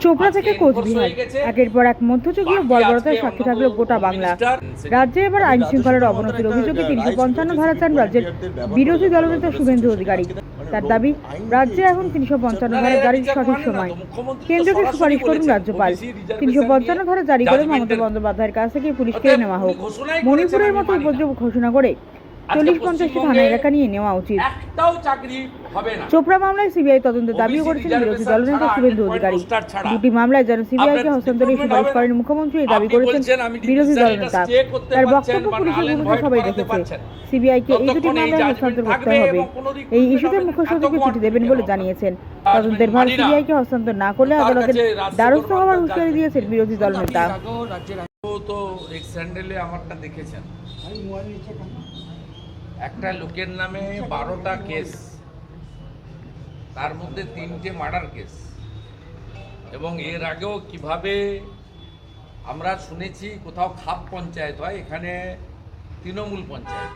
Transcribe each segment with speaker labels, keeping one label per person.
Speaker 1: চোপড়া থেকে কোচবিহার একের পর এক মধ্যযুগীয় বর্বরতার সাক্ষী থাকলো গোটা বাংলা। রাজ্যে এবার আইন শৃঙ্খলার অবনতির অভিযোগে 355 ধারা চান রাজ্যের বিরোধী দলনেতা শুভেন্দু অধিকারী। তার দাবি, রাজ্যে এখন 355 ধারা জারির সঠিক সময়। কেন্দ্রকে সুপারিশ করুন রাজ্যপাল। 355 ধারা জারি করে মমতা বন্দ্যোপাধ্যায়ের কাছ থেকে পুলিশ কেড়ে নেওয়া হোক। মণিপুরের মতো উপদ্রব ঘোষণা করে 40-50টি থানা এলাকা নিয়ে নেওয়া উচিত। চোপড়া মামলায় সিবিআই তদন্তের দাবিও করেছেন বিরোধী দলনেতা শুভেন্দু অধিকারী। দুটি মামলায় যেন সিবিআইকে হস্তান্তরের সুপারিশ করেন মুখ্যমন্ত্রী, এই দাবি করেছেন বিরোধী দলনেতা। তার বক্তব্য, পুলিশের ভূমিকা সবাই দেখেছে, সিবিআইকে এই দুটি মামলায় হস্তান্তর করতে হবে। এই ইস্যুতে মুখ্য সচিবকে চিঠি দেবেন বলে জানিয়েছেন। তদন্তের ভার সিবিআইকে হস্তান্তর না করলে আদালতের দ্বারস্থ হওয়ার হুঁশিয়ারি দিয়েছেন বিরোধী দলনেতা।
Speaker 2: তো এক স্যান্ডেলে আমারটা দেখেছেন, একটা লোকের নামে 12টা কেস, তার মধ্যে 3টে মার্ডার কেস, এবং এর আগেও কিভাবে আমরা শুনেছি কোথাও খাপ পঞ্চায়েত হয়, এখানে তৃণমূল পঞ্চায়েত,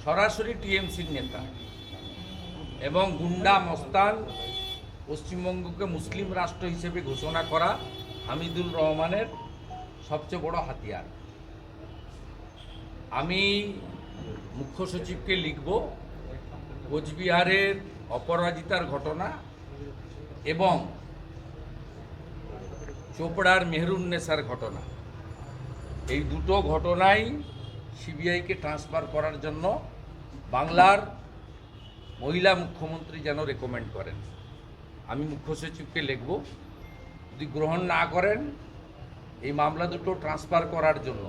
Speaker 2: সরাসরি টিএমসির নেতা এবং গুন্ডা মস্তান, পশ্চিমবঙ্গকে মুসলিম রাষ্ট্র হিসেবে ঘোষণা করা হামিদুর রহমানের সবচেয়ে বড় হাতিয়ার। আমি মুখ্য সচিবকে লিখব কোচবিহারের অপরাজিতার ঘটনা এবং চোপড়ার মেহরুন্নেসার ঘটনা, এই দুটো ঘটনাই সিবিআইকে ট্রান্সফার করার জন্য বাংলার মহিলা মুখ্যমন্ত্রী যেন রেকমেন্ড করেন। আমি মুখ্য সচিবকে লিখব, যদি গ্রহণ না করেন এই মামলা দুটো ট্রান্সফার করার জন্য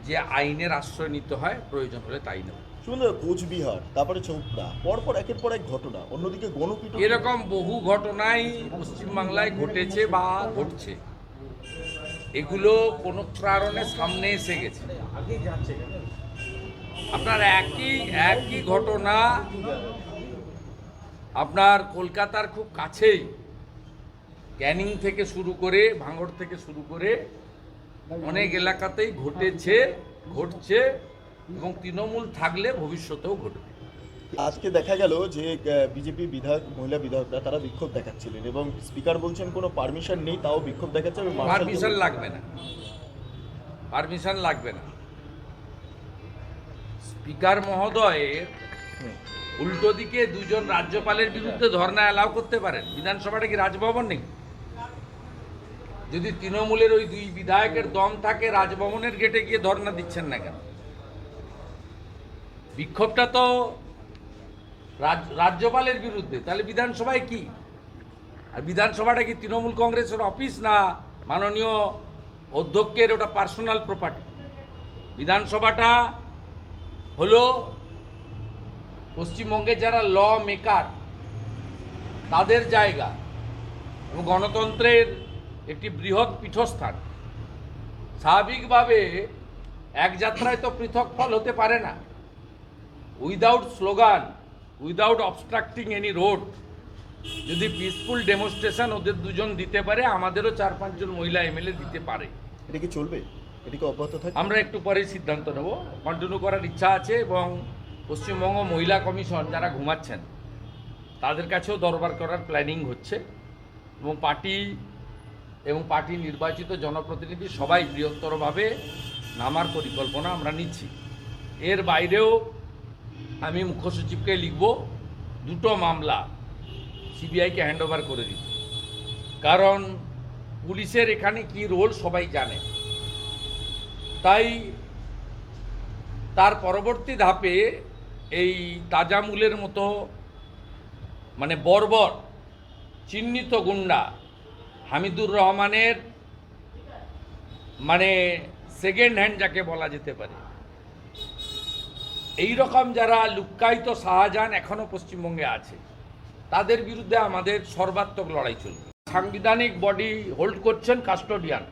Speaker 2: যে আইনের আশ্রয় নিতে হয়, প্রয়োজন হলে তাই নেব।
Speaker 3: শুনুন, কোচবিহার, তারপরে চোপড়া, পরপর একের পর এক ঘটনা, অন্যদিকে গণপিটুনি,
Speaker 2: এরকম বহু ঘটনাই পশ্চিমবাংলায় ঘটেছে বা ঘটছে। এগুলো কোনো কারণে সামনে এসে গেছে। আপনার একই ঘটনা আপনার কলকাতার খুব কাছেই, ক্যানিং থেকে শুরু করে, ভাঙড় থেকে শুরু করে অনেক এলাকাতেই ঘটছে এবং তৃণমূল থাকলে ভবিষ্যতেও ঘটবে।
Speaker 3: আজকে দেখা গেল যে বিজেপি বিধায়ক, মহিলা বিধায়করা তারা বিক্ষোভ দেখাচ্ছিলেন এবং স্পিকার বলছেন কোনো পারমিশন নেই, তাও বিক্ষোভ দেখাচ্ছে।
Speaker 2: পারমিশন লাগবে না। স্পিকার মহোদয়ের উল্টো দিকে দুজন রাজ্যপালের বিরুদ্ধে ধর্ণা অ্যালাউ করতে পারেন। বিধানসভাটা কি রাজভবন নেই? যদি তৃণমূলের ওই 2 বিধায়কের দম থাকে, রাজভবনের গেটে গিয়ে ধর্ণা দিচ্ছেন না কেন? বিক্ষোভটা তো রাজ্যপালের বিরুদ্ধে, তাহলে বিধানসভায় কি? আর বিধানসভাটা কি তৃণমূল কংগ্রেসের অফিস, না মাননীয় অধ্যক্ষের ওটা পার্সোনাল প্রপার্টি? বিধানসভাটা হলো পশ্চিমবঙ্গে যারা ল মেকার তাদের জায়গা এবং গণতন্ত্রের একটি বৃহৎ পীঠস্থান। স্বাভাবিকভাবে এক যাত্রায় তো পৃথক ফল হতে পারে না। Without slogan, without obstructing any road, যদি পিসফুল ডেমনস্ট্রেশন ওদের দুজন দিতে পারে, আমাদেরও 4-5 জন মহিলা এমএলএ দিতে পারে।
Speaker 3: এটা কি চলবে? এটা কি অব্যাহত থাকবে?
Speaker 2: আমরা একটু পরেই সিদ্ধান্ত নেব। কন্টিনিউ করার ইচ্ছা আছে এবং পশ্চিমবঙ্গ মহিলা কমিশন যারা ঘুমাচ্ছেন তাদের কাছেও দরবার করার প্ল্যানিং হচ্ছে এবং পার্টি নির্বাচিত জনপ্রতিনিধি সবাই বৃহত্তরভাবে নামার পরিকল্পনা আমরা নিচ্ছি। এর বাইরেও আমি মুখ্য সচিবকে লিখব 2টো মামলা সিবিআইকে হ্যান্ডওভার করে দিতে, কারণ পুলিশের এখানে কি রোল সবাই জানে। তাই তার পরবর্তী ধাপে এই তাজামুলের মতো মানে বর্বর চিহ্নিত গুন্ডা হামিদুর রহমানের মানে সেকেন্ড হ্যান্ড যাকে বলা যেতে পারে, এই রকম যারা লুক্কায়িত শাহজাহান এখনো পশ্চিমবঙ্গে আছে, তাদের বিরুদ্ধে আমাদের সর্বাত্মক লড়াই চলবে। সাংবিধানিক বডি হোল্ড করছেন কাস্টোডিয়ান।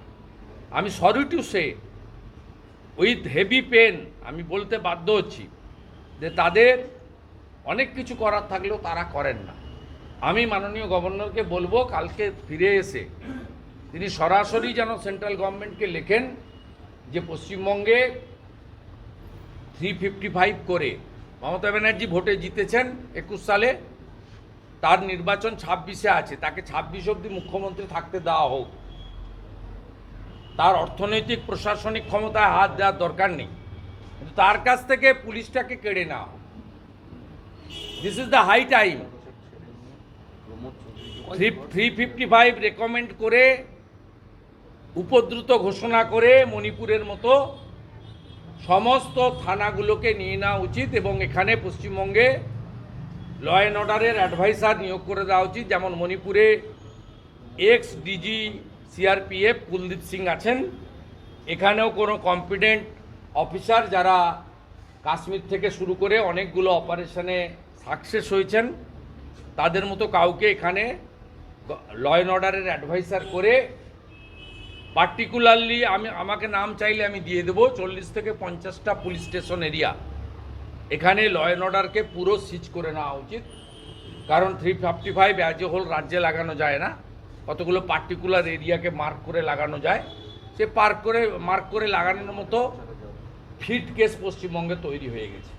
Speaker 2: আমি sorry to say, with heavy pain আমি বলতে বাধ্য হচ্ছি যে তাদের অনেক কিছু করার থাকলেও তারা করেন না। আমি মাননীয় গভর্নরকে বলবো কালকে ফিরে এসে তিনি সরাসরি যেন সেন্ট্রাল গভর্নমেন্টকে লেখেন যে পশ্চিমবঙ্গে 355 করে মমতা ব্যানার্জি ভোটে জিতেছেন 21 সালে, তার নির্বাচন 26-এ আছে, তাকে 26 অবধি মুখ্যমন্ত্রী থাকতে দেওয়া হোক। তার অর্থনৈতিক প্রশাসনিক ক্ষমতায় হাত দেওয়ার দরকার নেই, কিন্তু তার কাছ থেকে পুলিশটাকে কেড়ে নেওয়া হোক। This is the high time. 355 recommend করে উপদ্রুত ঘোষণা করে মণিপুরের মতো সমস্ত থানাগুলোকে নিয়ে নেওয়া উচিত এবং এখানে পশ্চিমবঙ্গে ল অ্যান্ড অর্ডারের অ্যাডভাইসার নিয়োগ করে দেওয়া উচিত। যেমন মণিপুরে ex DG CRPF Kuldeep Singh আছেন, এখানেও কোনো কম্পিটেন্ট অফিসার যারা কাশ্মীর থেকে শুরু করে অনেকগুলো অপারেশনে সাকসেস হয়েছেন, তাদের মতো কাউকে এখানে ল অ্যান্ড অর্ডারের অ্যাডভাইসার করে, পার্টিকুলারলি আমাকে নাম চাইলে আমি দিয়ে দেবো, 40 থেকে 50টা পুলিশ স্টেশন এরিয়া এখানে ল অ্যান্ড অর্ডারকে পুরো সিজ করে নেওয়া উচিত। কারণ 355 অ্যাজ এ হোল রাজ্যে লাগানো যায় না, কতগুলো পার্টিকুলার এরিয়াকে মার্ক করে লাগানো যায়। সে মার্ক করে লাগানোর মতো ফিট কেস পশ্চিমবঙ্গে তৈরি হয়ে গেছে।